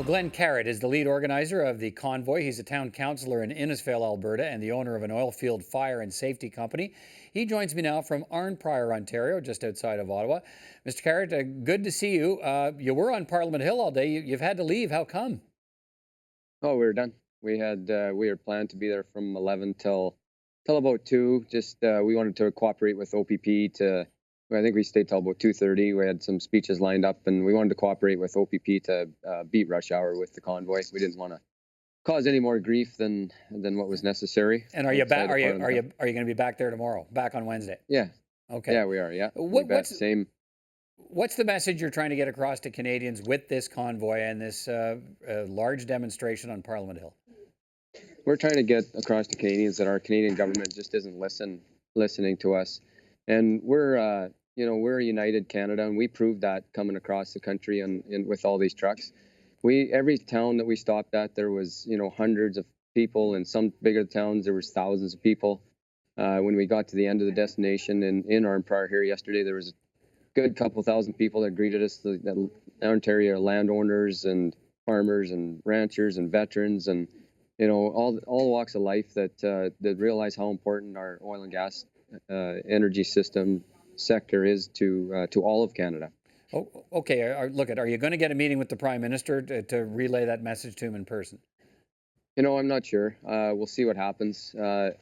Well, Glen Carritt is the lead organizer of the convoy. He's a town councillor in Innisfail, Alberta, and the owner of an oil field fire and safety company. He joins me now from Arnprior, Ontario, just outside of Ottawa. Mr. Carritt, good to see you. You were on Parliament Hill all day. You've had to leave. How come? Oh, we were done. We were planned to be there from 11 till about 2. Just we wanted to cooperate with OPP to. I think we stayed till about 2:30. We had some speeches lined up, and we wanted to cooperate with OPP to beat rush hour with the convoy. We didn't want to cause any more grief than what was necessary. And are you back? outside of Are you going to be back there tomorrow? Back on Wednesday? Yeah, Okay. yeah, we are. Yeah, we bet. What's Same. what's the message you're trying to get across to Canadians with this convoy and this large demonstration on Parliament Hill? We're trying to get across to Canadians that our Canadian government just isn't listening to us, and we're a united Canada, and we proved that coming across the country and with all these trucks. Every town that we stopped at, there was hundreds of people. In some bigger towns, there was thousands of people. When we got to the end of the destination in Arnprior here yesterday, there was a good couple thousand people that greeted us. The Ontario landowners and farmers and ranchers and veterans and all walks of life that realize how important our oil and gas energy system sector is to all of Canada. Oh, okay. Are you going to get a meeting with the Prime Minister to relay that message to him in person? I'm not sure. We'll see what happens. It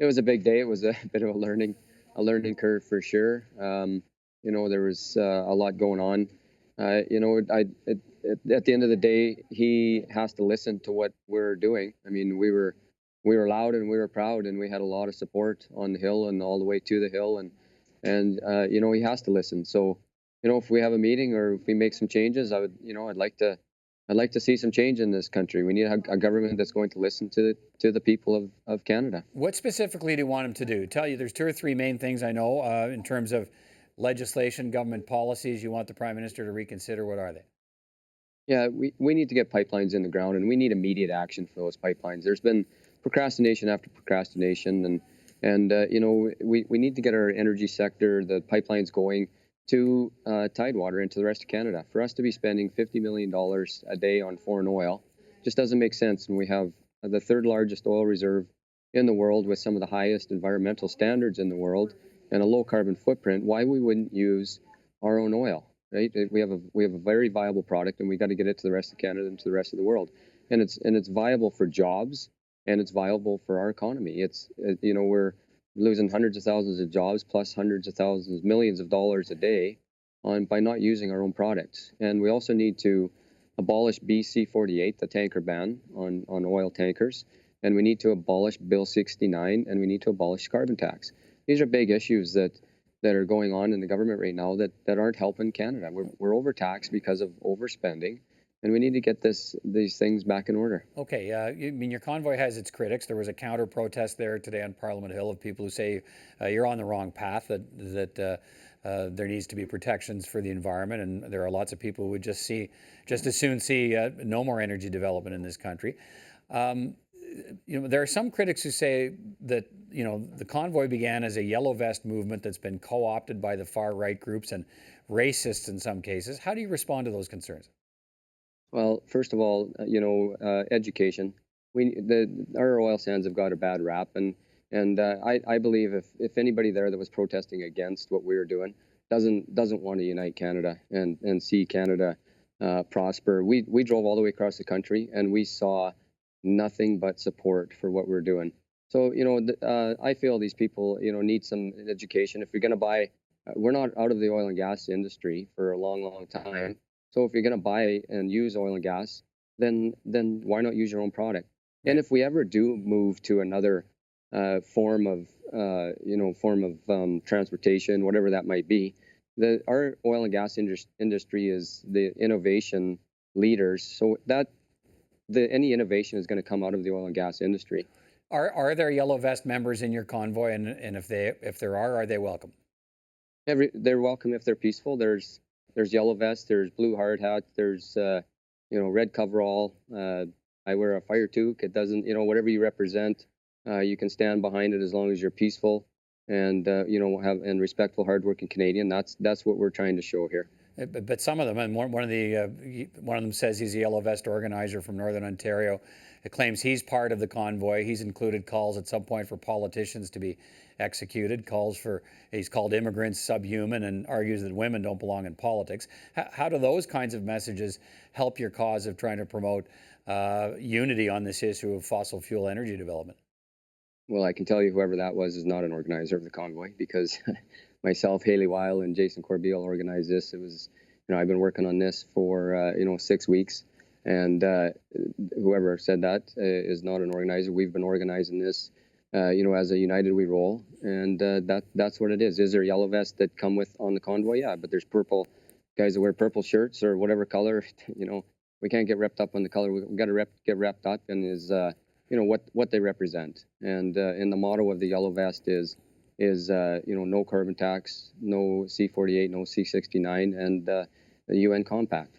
was a big day. It was a bit of a learning curve for sure. There was a lot going on. At the end of the day, he has to listen to what we're doing. I mean, we were loud and we were proud, and we had a lot of support on the hill and all the way to the hill, and he has to listen. So if we have a meeting or if we make some changes, I'd like to see some change in this country. We need a government that's going to listen to the people of Canada. What specifically do you want him to do? There's 2 or 3 main things I know in terms of legislation, government policies you want the Prime Minister to reconsider. What are they? Yeah, we need to get pipelines in the ground, and we need immediate action for those pipelines. There's been procrastination after procrastination, and we need to get our energy sector, the pipelines going to Tidewater and to the rest of Canada. For us to be spending $50 million a day on foreign oil just doesn't make sense when we have the 3rd largest oil reserve in the world with some of the highest environmental standards in the world and a low carbon footprint. Why we wouldn't use our own oil, right? We have a very viable product, and we got to get it to the rest of Canada and to the rest of the world. And it's viable for jobs, and it's viable for our economy. We're losing hundreds of thousands of jobs, plus hundreds of thousands, millions of dollars a day by not using our own products. And we also need to abolish BC 48, the tanker ban on oil tankers. And we need to abolish Bill 69, and we need to abolish carbon tax. These are big issues that are going on in the government right now that aren't helping Canada. We're overtaxed because of overspending, and we need to get these things back in order. Okay, I mean, your convoy has its critics. There was a counter protest there today on Parliament Hill of people who say you're on the wrong path, that there needs to be protections for the environment, and there are lots of people who would just as soon see no more energy development in this country. There are some critics who say that the convoy began as a yellow vest movement that's been co-opted by the far right groups and racists in some cases. How do you respond to those concerns? Well, first of all, education. Our oil sands have got a bad rap, and I believe if anybody there that was protesting against what we were doing doesn't want to unite Canada and see Canada prosper. We drove all the way across the country, and we saw nothing but support for what we're doing. So I feel these people need some education. If you're going to buy, we're not out of the oil and gas industry for a long time. So if you're going to buy and use oil and gas, then why not use your own product? And if we ever do move to another form of transportation, whatever that might be, our oil and gas industry is the innovation leaders. So any innovation is going to come out of the oil and gas industry. Are there yellow vest members in your convoy, and if there are they welcome? They're welcome if they're peaceful. There's yellow vest, there's blue hard hat, there's red coverall. I wear a fire toque. It doesn't, whatever you represent, you can stand behind it as long as you're peaceful and respectful, hardworking Canadian. That's what we're trying to show here. But some of them, and one of them says he's a Yellow Vest organizer from Northern Ontario. It claims he's part of the convoy. He's included calls at some point for politicians to be executed. He's called immigrants subhuman and argues that women don't belong in politics. How do those kinds of messages help your cause of trying to promote unity on this issue of fossil fuel energy development? Well, I can tell you whoever that was is not an organizer of the convoy, because myself, Haley Weil, and Jason Corbeil organized this. It was, I've been working on this for 6 weeks, and whoever said that is not an organizer. We've been organizing this, as a United We Roll, and that's what it is. Is there yellow vests that come with on the convoy? Yeah, but there's purple guys that wear purple shirts or whatever color. We can't get wrapped up on the color. We've got to get wrapped up in what they represent. And the motto of the yellow vest is no carbon tax, no C-48, no C-69, and the UN Compact.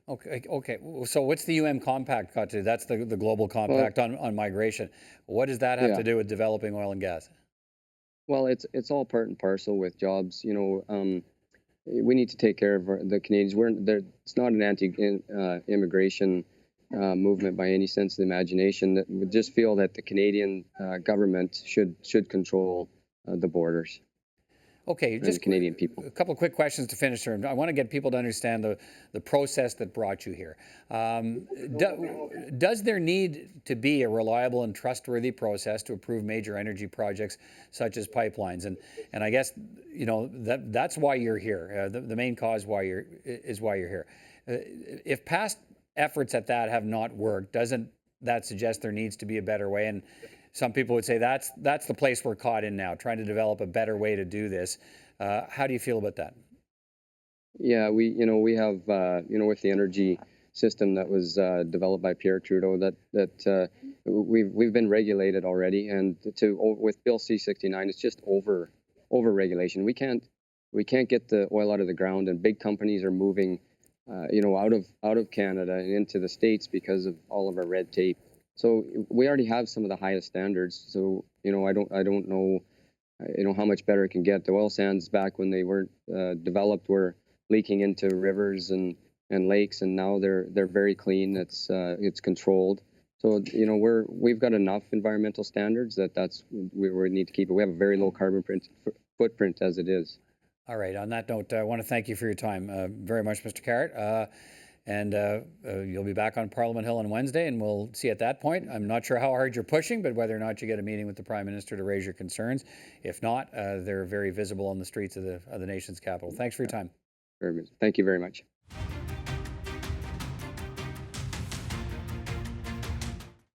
Okay. So what's the UN Compact got to do? That's the global compact on migration. What does that have to do with developing oil and gas? Well, it's all part and parcel with jobs. We need to take care of the Canadians. It's not an anti-immigration movement by any sense of the imagination. That we just feel that the Canadian government should control the borders. Okay, just Canadian people. A couple of quick questions to finish here. I want to get people to understand the process that brought you here. Does there need to be a reliable and trustworthy process to approve major energy projects such as pipelines? And I guess that's why you're here. The main cause why you're here. If past efforts at that have not worked, doesn't that suggest there needs to be a better way? And some people would say that's the place we're caught in now, trying to develop a better way to do this. How do you feel about that? Yeah, we have with the energy system that was developed by Pierre Trudeau, that we've been regulated already, and with Bill C-69, it's just over regulation. We can't get the oil out of the ground, and big companies are moving out of Canada and into the States because of all of our red tape. So we already have some of the highest standards. So I don't know how much better it can get. The oil sands back when they weren't developed were leaking into rivers and lakes, and now they're very clean. It's controlled. So we've got enough environmental standards that's we need to keep it. We have a very low carbon footprint as it is. All right. On that note, I want to thank you for your time very much, Mr. Carritt. And you'll be back on Parliament Hill on Wednesday, and we'll see at that point. I'm not sure how hard you're pushing, but whether or not you get a meeting with the Prime Minister to raise your concerns. If not, they're very visible on the streets of the nation's capital. Thanks for your time. Thank you very much.